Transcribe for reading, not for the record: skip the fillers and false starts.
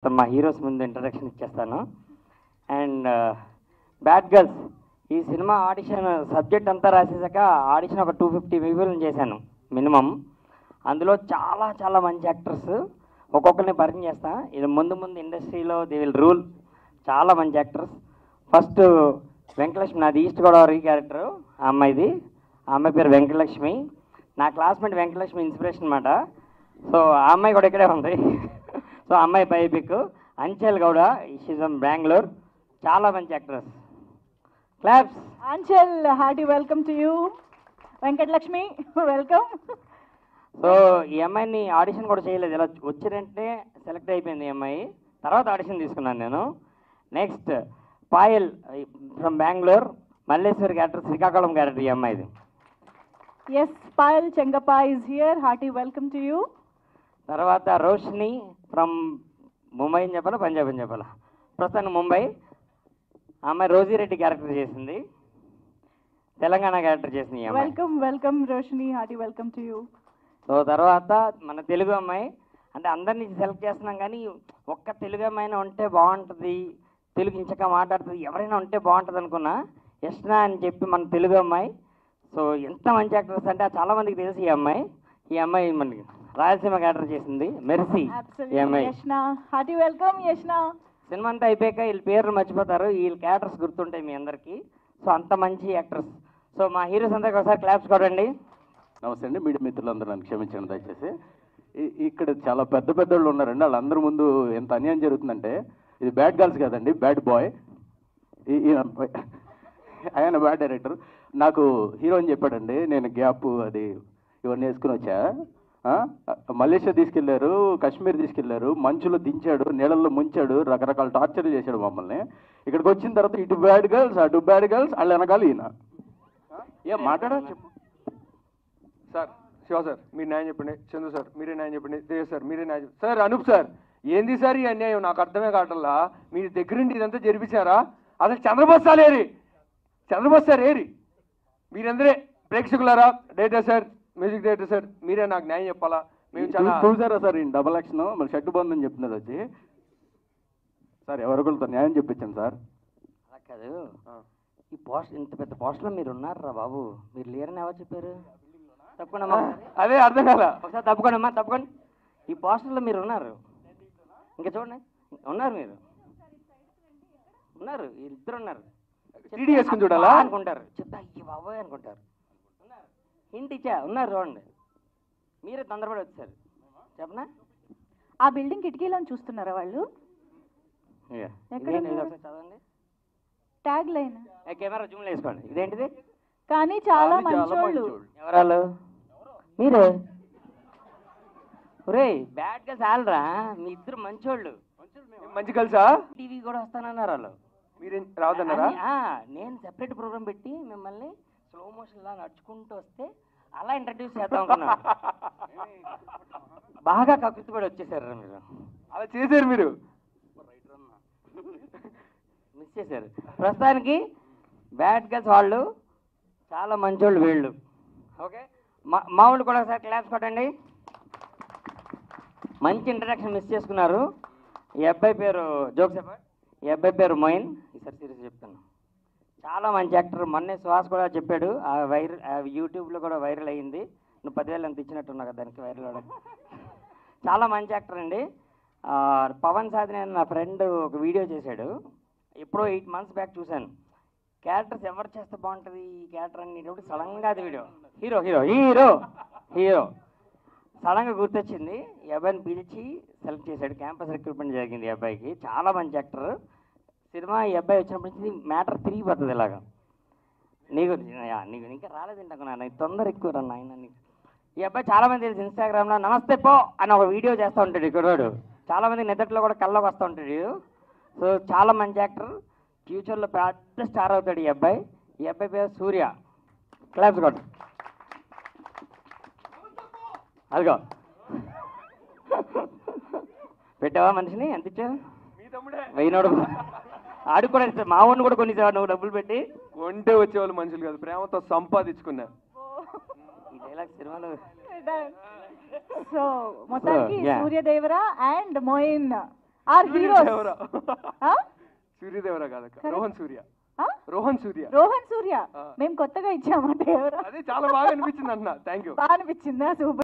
మా హీరోస్ ముందు ఇంట్రడక్షన్ ఇచ్చేస్తాను. అండ్ బ్యాడ్ గర్ల్స్ ఈ సినిమా ఆడిషన్ సబ్జెక్ట్ అంతా రాసేసాక ఆడిషన్ ఒక 250 పీపుల్ని చేశాను మినిమం. అందులో చాలా చాలా మంచి యాక్టర్స్ ఒక్కొక్కరిని పరిచయం చేస్తా. ఇది ముందు ఇండస్ట్రీలో దే విల్ రూల్. చాలా మంచి యాక్టర్స్. ఫస్ట్ వెంకటలక్ష్మి, నాది ఈస్ట్ గోదావరి క్యారెక్టర్. ఆ అమ్మాయిది, ఆ అమ్మాయి పేరు వెంకటలక్ష్మి. నా క్లాస్మేట్ వెంకటలక్ష్మి ఇన్స్పిరేషన్ అనమాట. సో ఆ అమ్మాయి కూడా ఇక్కడే ఉంది. సో అమ్మాయి biopic. Anchal Gowda, she's from Bengaluru. చాలా మంచి actress. Claps. Anchal, hearty welcome to you. Venkat Lakshmi, welcome. So ఈ అమ్మాయిని ఆడిషన్ కూడా చేయలేదు, ఇలా వచ్చినంటే సెలెక్ట్ అయిపోయింది ఈ అమ్మాయి. తర్వాత ఆడిషన్ తీసుకున్నాను నేను. Next Payal from Bengaluru, Malleswari character, Srikakulam character ఈ అమ్మాయిది. Yes, Payal Chengappa is here. Hearty welcome to you. తర్వాత రోషిని ఫ్రమ్ ముంబై అని చెప్పాలా, పంజాబ్ అని చెప్పాలా, ప్రస్తుతానికి ముంబై. ఆ అమ్మాయి రోజీరెడ్డి క్యారెక్టర్ చేసింది, తెలంగాణ క్యారెక్టర్ చేసింది ఈ అమ్మాయి. Welcome Roshni, hearty welcome to you. So తర్వాత మన తెలుగు అమ్మాయి, అంటే అందరినీ సెలెక్ట్ చేస్తున్నాం కానీ ఒక్క తెలుగు అమ్మాయినా ఉంటే బాగుంటుంది, తెలుగు ఇంచక మాట్లాడుతుంది, ఎవరైనా ఉంటే బాగుంటుంది అనుకున్నా. యష్నా అని చెప్పి మన తెలుగు అమ్మాయి. సో ఎంత మంచి యాక్టర్స్ అంటే చాలామందికి తెలుసు ఈ అమ్మాయి. ఈ అమ్మాయి మనకి రాయలసీమ క్యారెక్టర్ చేసింది, మెర్సీ ఈ అమ్మాయి. Yashna, hearty welcome Yashna. Cinema అంతా అయిపోయాక వీళ్ళ పేర్లు మర్చిపోతారు, వీళ్ళ క్యారెక్టర్స్ గుర్తుంటాయి మీ అందరికీ. సో అంత మంచి యాక్టర్స్. సో మా హీరోస్ అందరికి ఒకసారి క్లాప్స్ కొట్టండి. నమస్తే అండి, మీడియా మిత్రులందరూ నన్ను క్షమించండి దయచేసి. ఇక్కడ చాలా పెద్ద పెద్దోళ్ళు ఉన్నారండి, వాళ్ళందరి ముందు ఎంత అన్యాయం జరుగుతుందంటే, ఇది బ్యాడ్ గర్ల్స్ కాదండి, బ్యాడ్ బాయ్. ఆయన బ్యాడ్ డైరెక్టర్. నాకు హీరో అని చెప్పాడండి, నేను గ్యాప్ అది ఇవన్నీ వేసుకుని వచ్చా. మలేషియా తీసుకెళ్లారు, కాశ్మీర్ తీసుకెళ్లారు, మంచులో దించాడు, నీళ్ళల్లో ముంచాడు, రకరకాల టార్చర్ చేశాడు మమ్మల్ని. ఇక్కడికి వచ్చిన తర్వాత ఇటు బ్యాడ్ గర్ల్స్ అటు బ్యాడ్ గర్ల్స్, వాళ్ళు వెనకాల ఈయన. ఏం మాట్లాడా చెప్పు సార్. శివ సార్ మీరు న్యాయం చెప్పండి, చందు సార్ మీరే న్యాయం చెప్పండి, దేవ్ సార్ మీరే న్యాయం చెప్పండి. సార్ అనూప్ సార్, ఏంది సార్ ఈ అన్యాయం? నాకు అర్థమే కావట్లా. మీరు దగ్గరుండి ఇదంతా జరిపించారా? అసలు చంద్రబాబు సార్ ఏరి, చంద్రబాబు సార్ ఏరి, మీరందరే ప్రేక్షకులారా, director sir, music director sir, మీరే నాకు న్యాయం చెప్పాలా. మేము చాలా చూసారా సార్ ఈ డబల్ యాక్షన్, మళ్ళీ షర్ట్ బందని చెప్తున్నారు వచ్చి. సార్ ఎవరికొకరితో న్యాయం చెప్పించండి సార్. అలా కాదు, ఈ పోస్ట్ ఇంత పెద్ద పోస్ట్లో మీరు ఉన్నారా బాబు, మీరు లేరని ఎవరు చెప్పారు? తప్పకుండా అదే అర్థం కాల. ఒకసారి తప్పకుండా తప్పకుండా. ఈ పోస్టర్లో మీరు ఉన్నారు, ఇంకా చూడండి ఉన్నారు, మీరు ఉన్నారు, ఇద్దరు ఉన్నారు. సీడీ వేసుకుని చూడాలా అనుకుంటారు, చెప్తా అయ్యి బాబోయ్ అనుకుంటారు. హింట్ ఇచ్చా, ఉన్నారు చూడండి. మీరే తొందరపడి వచ్చారు. చెప్పనా? ఆ బిల్డింగ్ కిటికీలో చూస్తున్నారా వాళ్ళు? చదవండి. Tag line. కెమెరా జూమ్లో వేసుకోండి. ఇదేంటిది? కానీ చాలా మంచోళ్ళు. ఎవరాలు? మీరే. ఒరే బ్యాడ్ గా చాలరా, మీ ఇద్దరు మంచోళ్ళు. మంచి కలిసా? టీవీ కూడా వస్తానన్నారు వాళ్ళు. మీరేం రావద్దన్నారా? నేను సెపరేట్ ప్రోగ్రామ్ పెట్టి మిమ్మల్ని స్లో మోషన్ లా నడుచుకుంటూ వస్తే అలా ఇంట్రడ్యూస్ చేద్దాం అనుకున్నా. బాగా కక్కుతుపడి వచ్చేసారు మీరు. అలా చేశారు మీరు, మిస్ చేశారు. ప్రస్తుతానికి బ్యాడ్ గర్ల్స్ వాళ్ళు చాలా మంచోళ్ళు వీళ్ళు. ఓకే, మా వాళ్ళు కూడా ఒకసారి క్లాప్స్ కొట్టండి. మంచి ఇంట్రడక్షన్ మిస్ చేసుకున్నారు. ఈ అబ్బాయి పేరు జోక్ చెప్పండి. ఈ అబ్బాయి పేరు మొయిన్. ఈసారి సీరియస్ చెప్తాను, చాలా మంచి యాక్టర్. మొన్నే సుహాస్ కూడా చెప్పాడు, యూట్యూబ్లో కూడా వైరల్ అయ్యింది. నువ్వు 10,000 ఎంత ఇచ్చినట్టున్నా కదా దానికి వైరల్ అవ్వడం. చాలా మంచి యాక్టర్ అండి. పవన్ సాధి నేను నా ఫ్రెండ్ ఒక వీడియో చేశాడు, ఎప్పుడో 8 months బ్యాక్ చూశాను. క్యారెక్టర్స్ ఎవరు చేస్తే బాగుంటుంది ఈ క్యారెక్టర్ అనేటప్పుడు సడన్గా అది video hero hero hero hero సడన్గా గుర్తొచ్చింది. ఈ అబ్బాయిని పిలిచి సెలెక్ట్ చేశాడు. క్యాంపస్ రిక్రూట్మెంట్ జరిగింది ఈ అబ్బాయికి. చాలా మంచి యాక్టర్. సినిమా ఈ అబ్బాయి వచ్చినప్పటి నుంచి మ్యాటర్ తిరిగిపోతుంది ఇలాగా. నీకు ఇంకా రాలేదంటున్నా, నాకు తొందర ఎక్కువ రన్నా ఆయన. ఈ అబ్బాయి చాలామంది తెలుసు, ఇన్స్టాగ్రామ్లో నమస్తే పో అని ఒక వీడియో చేస్తూ ఉంటాడు ఇక్కడ. చాలామంది నిద్రలో కూడా కల్లోకి వస్తూ ఉంటాడు. సో చాలా మంచి యాక్టర్, ఫ్యూచర్లో పెద్ద స్టార్ అవుతాడు ఈ అబ్బాయి. ఈ అబ్బాయి పేరు సూర్య. క్లాప్స్ కొట్టు. అదిగో పెట్టావా మనిషిని? ఎంత ఇచ్చావు? 1000 ఆడికి కూడా ఇస్తా. మా ఊడిని కూడా కొన్ని నువ్వు డబ్బులు పెట్టి కొంటే వచ్చేవాళ్ళు మనుషులు కాదు, ప్రేమతో సంపాదించుకున్నా. ఈ డైలాగ్ సినిమాలో. సో మొత్తానికి Suryadevara and Moeen are heroes Suryadevara Suryadevara కాదక్క రోహన్ సూర్య రోహన్ సూర్య మేము కొత్తగా ఇచ్చామంటే ఎవరు అదే చాలా బాగా అనిపించింది అన్న థ్యాంక్ యూ బాగా అనిపించిందా సూపర్